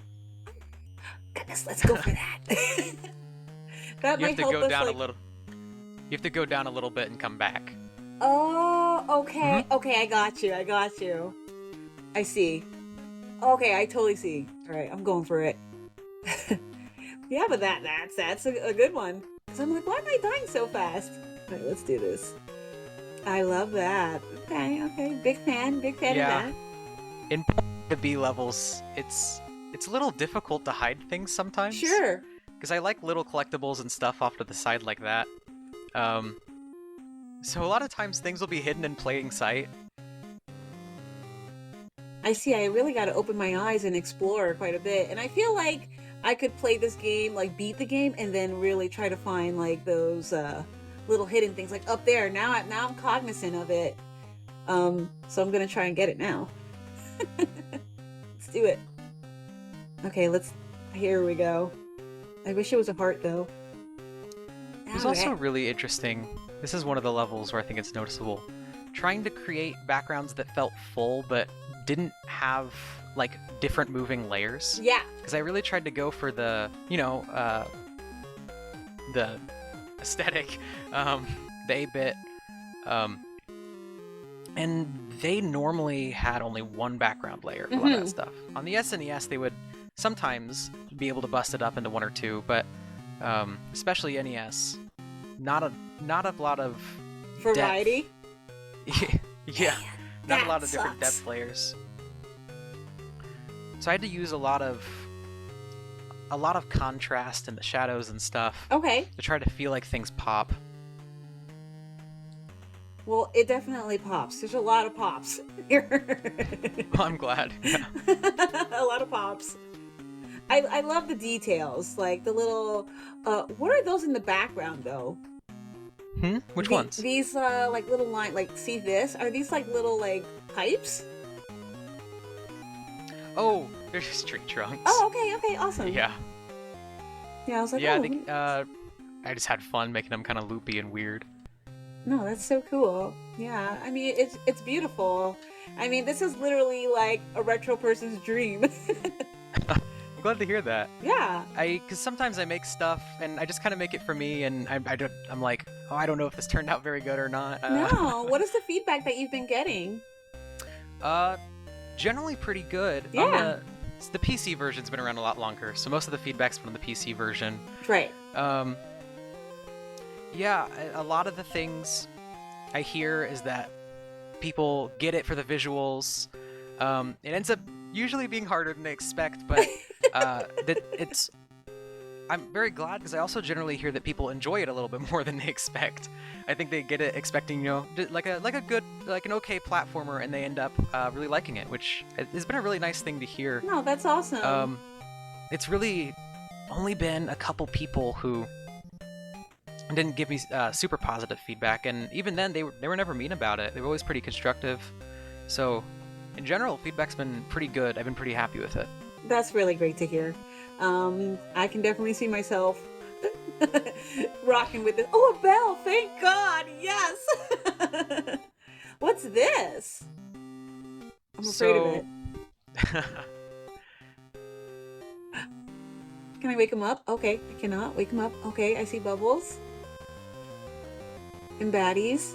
Goodness, let's go for that. That you might have to help go us, down like... a little. You have to go down a little bit and come back. Oh, okay. Okay, I got you. I see. Okay, I totally see. All right, I'm going for it. Yeah, but that's a good one. So I'm like, why am I dying so fast? All right, let's do this. I love that. Okay. Big fan of that. In the B levels, it's a little difficult to hide things sometimes. Sure. Because I like little collectibles and stuff off to the side like that. So a lot of times things will be hidden in plain sight. I see. I really got to open my eyes and explore quite a bit. And I feel like I could play this game, like beat the game, and then really try to find like those little hidden things, like up there. Now I'm cognizant of it. So I'm gonna try and get it now. Let's do it. Okay, here we go. I wish it was a heart though. It was also really interesting. This is one of the levels where I think it's noticeable. Trying to create backgrounds that felt full but didn't have like different moving layers. Yeah. Because I really tried to go for the, the aesthetic, the 8-bit, and they normally had only one background layer for a lot of that stuff. On the SNES, they would sometimes be able to bust it up into 1 or 2, but especially NES, not a lot of variety. Yeah, not a lot of sucks. different depth layers. So I had to use a lot of contrast in the shadows and stuff. Okay. To try to feel like things pop. Well, it definitely pops. There's a lot of pops here. Well, I'm glad. Yeah. A lot of pops. I love the details, like the little. What are those in the background, though? Which ones? These like little line, like see this? Are these like little like pipes? Oh, they're just tree trunks. Oh, okay, awesome. Yeah. Yeah, I was like, yeah, I think I just had fun making them kind of loopy and weird. No, that's so cool. Yeah, I mean, it's beautiful. I mean, this is literally like a retro person's dream. I'm glad to hear that. Yeah. Because sometimes I make stuff and I just kind of make it for me, and I'm like, oh, I don't know if this turned out very good or not. No. What is the feedback that you've been getting? Generally pretty good. Yeah. The PC version's been around a lot longer, so most of the feedback's been on the PC version. Right. Yeah, a lot of the things I hear is that people get it for the visuals. It ends up usually being harder than they expect, but That it's. I'm very glad because I also generally hear that people enjoy it a little bit more than they expect. I think they get it expecting, like a good, like an okay platformer, and they end up really liking it, which has been a really nice thing to hear. No, that's awesome. It's really only been a couple people who didn't give me super positive feedback, and even then they were never mean about it. They were always pretty constructive. So, in general, feedback's been pretty good. I've been pretty happy with it. That's really great to hear. I can definitely see myself rocking with this. Oh, a bell! Thank God! Yes! What's this? I'm afraid of it. Can I wake him up? Okay, I cannot wake him up. Okay, I see bubbles. And baddies.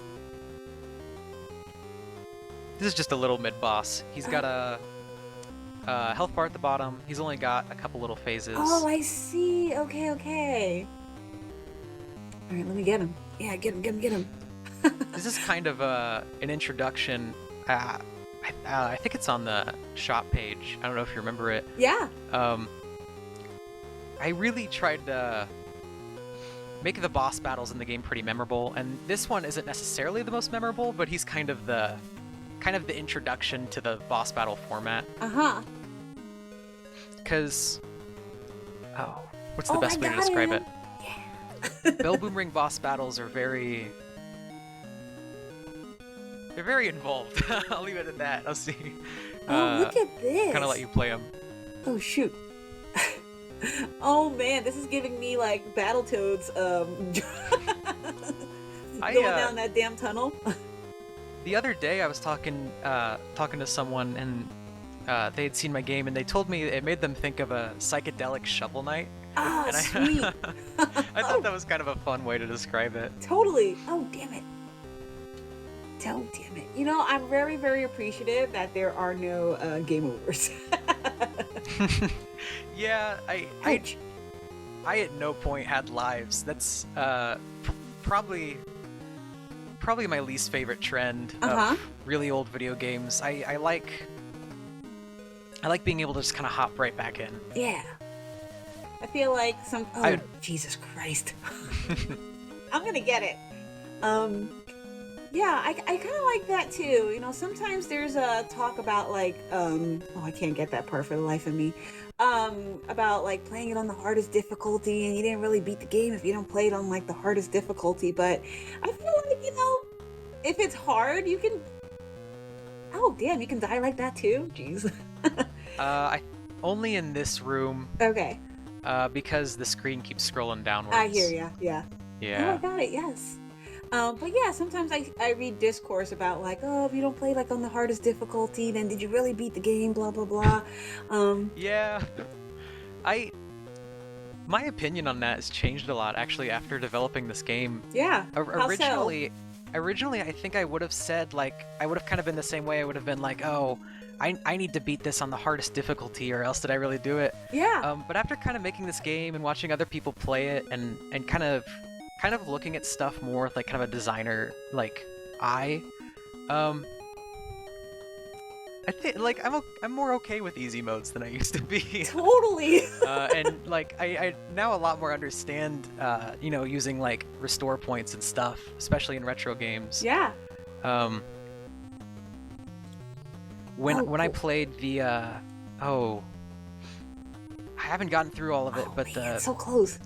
This is just a little mid-boss. He's got a health bar at the bottom. He's only got a couple little phases. Oh, I see. Okay, okay. All right, let me get him. Yeah, get him. This is kind of an introduction. I think it's on the shop page. I don't know if you remember it. Yeah. I really tried to make the boss battles in the game pretty memorable, and this one isn't necessarily the most memorable, but he's kind of the introduction to the boss battle format. Uh-huh. Because, what's the best way to describe it? Yeah. Belle Boomerang boss battles are they're very involved. I'll leave it at that. I'll see. Look at this. Kind of let you play them. Oh, shoot. Oh, man, this is giving me, like, Battletoads, going down that damn tunnel. The other day I was talking to someone, and they had seen my game, and they told me it made them think of a psychedelic Shovel Knight. Ah, and sweet. I thought that was kind of a fun way to describe it. Totally. Oh, damn it. Oh, damn it. You know, I'm very, very appreciative that there are no Game Awards. Yeah, Ouch. I at no point had lives. That's probably my least favorite trend of really old video games. I like being able to just kind of hop right back in. Yeah. I feel like Jesus Christ. I'm gonna get it. Yeah, I kind of like that too. You know, sometimes there's a talk about like, I can't get that part for the life of me. About like playing it on the hardest difficulty, and you didn't really beat the game if you don't play it on like the hardest difficulty. But I feel like, you know, if it's hard, you can. Oh damn, you can die like that too. Jeez. I only in this room. Okay. Because the screen keeps scrolling downwards. I hear ya. Yeah. Yeah. Oh, I got it. Yes. But yeah, sometimes I read discourse about like, oh, if you don't play like on the hardest difficulty, then did you really beat the game? Blah blah blah. Yeah. My opinion on that has changed a lot actually after developing this game. Yeah. Originally, I think I would have said like I would have kind of been the same way. I would have been like, oh, I need to beat this on the hardest difficulty, or else did I really do it? Yeah. But after kind of making this game and watching other people play it, and kind of looking at stuff more with like kind of a designer like eye, I think like I'm more okay with easy modes than I used to be. Totally. And like I now a lot more understand using like restore points and stuff, especially in retro games. Yeah. When I played the I haven't gotten through all of it, but man, it's so close.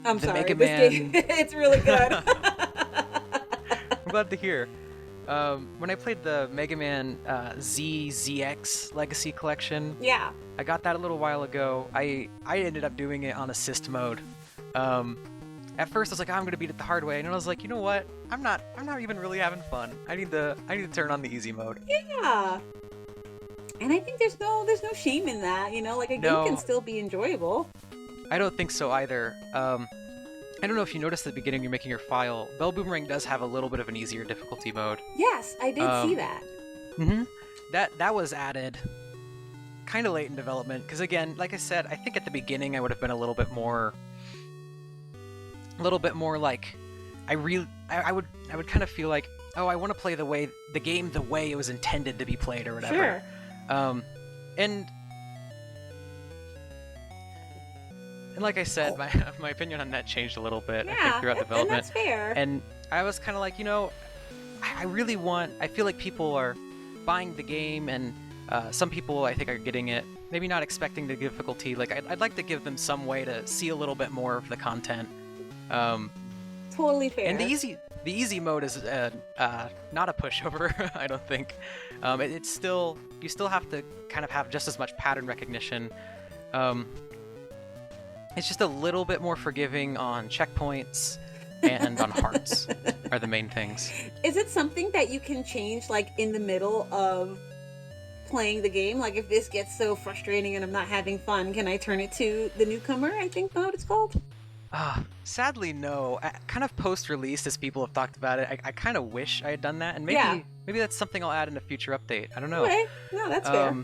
I'm the sorry. Mega This Man... game, it's really good. I'm glad to hear. When I played the Mega Man ZX Legacy Collection, yeah, I got that a little while ago. I ended up doing it on assist mode. At first I was like, I'm gonna beat it the hard way, and I was like, you know what? I'm not even really having fun. I need to turn on the easy mode. Yeah. And I think there's no shame in that, you know, like a game can still be enjoyable. I don't think so either. I don't know if you noticed at the beginning you're making your file. Belle Boomerang does have a little bit of an easier difficulty mode. Yes, I did see that. Mm-hmm. That was added kind of late in development, because again, like I said, I think at the beginning I would have been a little bit more like I would kind of feel like, oh, I want to play the game the way it was intended to be played or whatever. Sure. And And like I said, Oh. my opinion on that changed a little bit, I think, Yeah, throughout and development. that's fair. And I was kind of like, I feel like people are buying the game, and some people I think are getting it, maybe not expecting the difficulty. Like, I'd like to give them some way to see a little bit more of the content. Totally fair. And the easy mode is not a pushover, I don't think. It's still, you still have to kind of have just as much pattern recognition. It's just a little bit more forgiving on checkpoints and on hearts are the main things. Is it something that you can change, like, in the middle of playing the game? Like, if this gets so frustrating and I'm not having fun, can I turn it to the newcomer, I think mode it's called? Sadly, no. Kind of post-release, as people have talked about it, I kind of wish I had done that, and maybe Yeah. maybe that's something I'll add in a future update. I don't know. Okay, no, that's fair.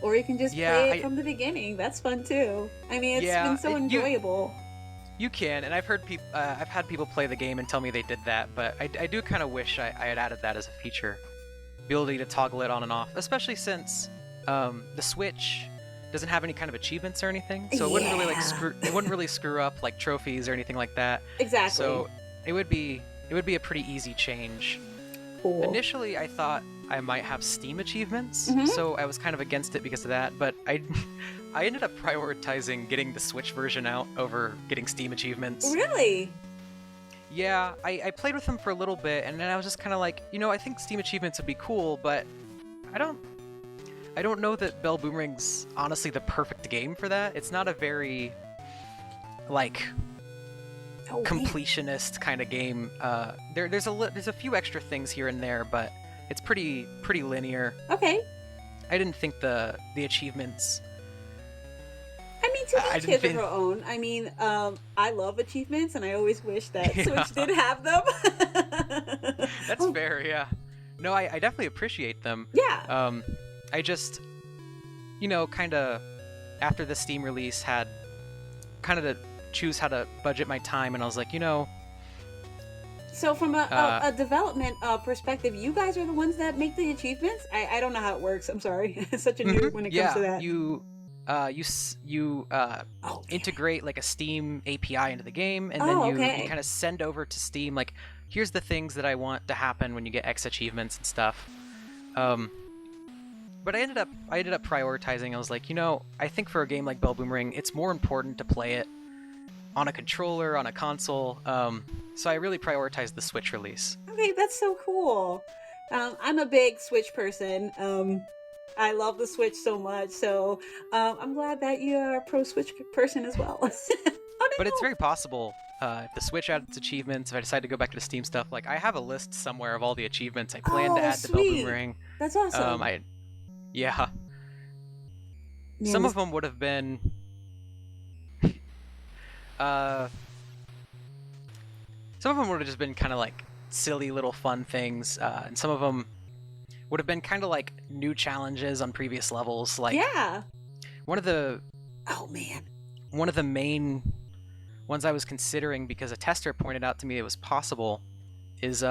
Or you can just play it from the beginning. That's fun too. I mean, it's been so enjoyable. You can, and I've had people play the game and tell me they did that, but I do kind of wish I had added that as a feature. Ability to toggle it on and off, especially since the Switch doesn't have any kind of achievements or anything, so it wouldn't really screw up like trophies or anything like that. Exactly. So it would be a pretty easy change. Cool. Initially, I thought I might have Steam achievements, Mhm. so I was kind of against it because of that, but I ended up prioritizing getting the Switch version out over getting Steam achievements. Really? Yeah, I played with them for a little bit, and then I was just kind of like, I think Steam achievements would be cool, but I don't know that Belle Boomerang's honestly the perfect game for that. It's not a very, like, completionist kind of game. There's a few extra things here and there, but it's pretty linear. Okay. I didn't think the achievements. I mean, to each his or her own. I mean, I love achievements, and I always wish that Switch did have them. That's fair, yeah. No, I definitely appreciate them. Yeah. I just, kind of, after the Steam release, had kind of to choose how to budget my time, and I was like, So from a development perspective, you guys are the ones that make the achievements? I don't know how it works. I'm sorry. Such a nerd when it comes to that. You integrate like a Steam API into the game, and then you kind of send over to Steam, like, here's the things that I want to happen when you get X achievements and stuff. But I ended up prioritizing. I was like, I think for a game like Belle Boomerang, it's more important to play it on a controller, on a console. So I really prioritized the Switch release. Okay, that's so cool. I'm a big Switch person. I love the Switch so much, so I'm glad that you're a pro Switch person as well. But it's very possible, if the Switch adds its achievements, if I decide to go back to the Steam stuff, like, I have a list somewhere of all the achievements I plan to add to Belle Boomerang. That's awesome. Yeah. Man, some of them would have been... some of them would have just been kind of like silly little fun things, and some of them would have been kind of like new challenges on previous levels. Like, one of the main ones I was considering, because a tester pointed out to me it was possible, is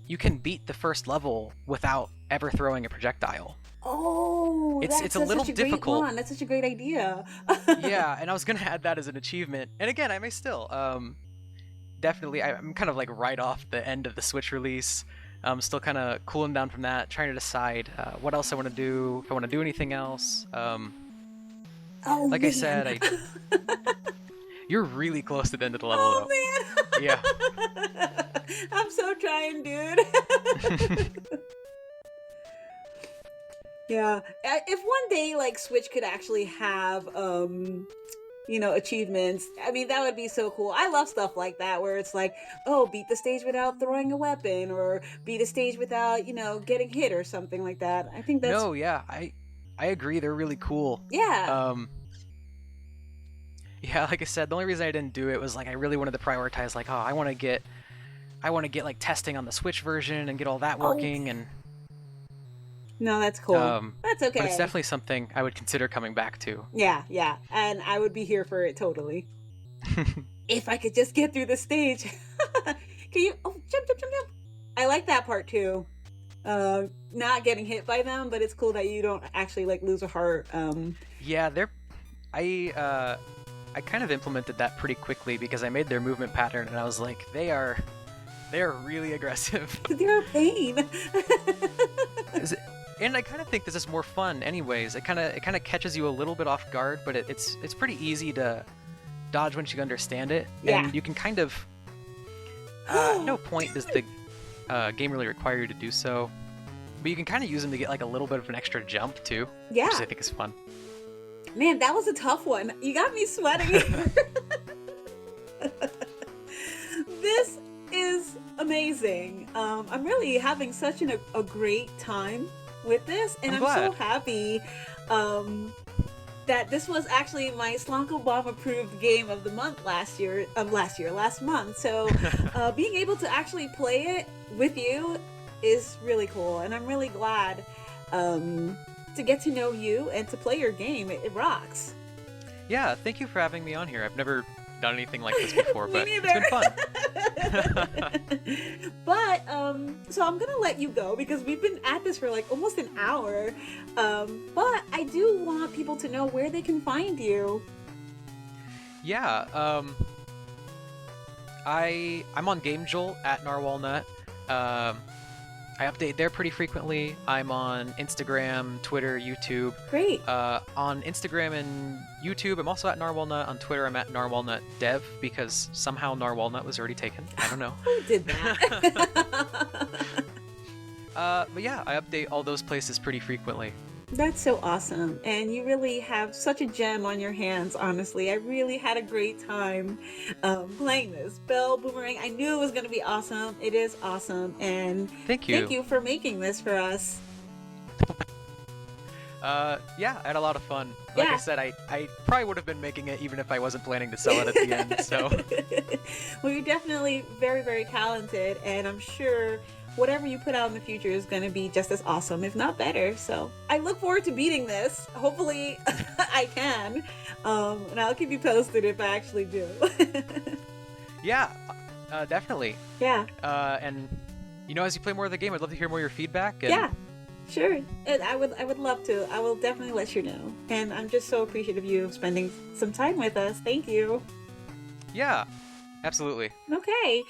you can beat the first level without ever throwing a projectile. Oh, it's a little difficult. That's such a great idea. Yeah, and I was gonna add that as an achievement, and again, I may still. Definitely, I'm kind of like right off the end of the Switch release. I'm still kind of cooling down from that, trying to decide what else I want to do, if I want to do anything else. I said, you're really close to the end of the level. Oh, man. Yeah. I'm so trying, dude. Yeah. If one day, like, Switch could actually have, achievements, I mean, that would be so cool. I love stuff like that, where it's like, oh, beat the stage without throwing a weapon, or beat a stage without, getting hit or something like that. I think that's... No, yeah, I agree. They're really cool. Yeah. Yeah, like I said, the only reason I didn't do it was, like, I really wanted to prioritize, like, I want to get like testing on the Switch version and get all that working. And no, that's cool. That's okay. But it's definitely something I would consider coming back to. Yeah, and I would be here for it totally. If I could just get through the stage. Can you... Oh, jump. I like that part too. Not getting hit by them, but it's cool that you don't actually, like, lose a heart. Yeah, I kind of implemented that pretty quickly because I made their movement pattern and I was like, they are really aggressive. They're a pain. And I kind of think this is more fun anyways. It kind of catches you a little bit off guard, but it's pretty easy to dodge once you understand it. Yeah. And you can kind of no point does the game really require you to do so, but you can kind of use them to get like a little bit of an extra jump too, Yeah. which I think is fun. Man, that was a tough one. You got me sweating. This is amazing. I'm really having such a great time with this, and I'm so happy that this was actually my Slonko Bomb Approved game of the month last month. So being able to actually play it with you is really cool, and I'm really glad to get to know you and to play your game. It rocks. Yeah, thank you for having me on here. I've never done anything like this before, but neither. It's been fun. But so I'm gonna let you go because we've been at this for like almost an hour. But I do want people to know where they can find you. Yeah, I'm on GameJolt at Narwhalnut. I update there pretty frequently. I'm on Instagram, Twitter, YouTube. Great. On Instagram and YouTube, I'm also at Narwhalnut. On Twitter, I'm at NarwhalnutDev because somehow Narwhalnut was already taken. I don't know. Who did that? But yeah, I update all those places pretty frequently. That's so awesome. And you really have such a gem on your hands, honestly. I really had a great time playing this. Belle Boomerang, I knew it was going to be awesome. It is awesome. And thank you. Thank you for making this for us. Yeah, I had a lot of fun. Like I said, I probably would have been making it even if I wasn't planning to sell it at the end, so. Well, you're definitely very, very talented, and I'm sure whatever you put out in the future is going to be just as awesome, if not better. So I look forward to beating this. Hopefully I can. And I'll keep you posted if I actually do. Yeah, definitely. Yeah. And, you know, as you play more of the game, I'd love to hear more of your feedback. And... Yeah, sure. And I would love to. I will definitely let you know. And I'm just so appreciative of you spending some time with us. Thank you. Yeah, absolutely. Okay,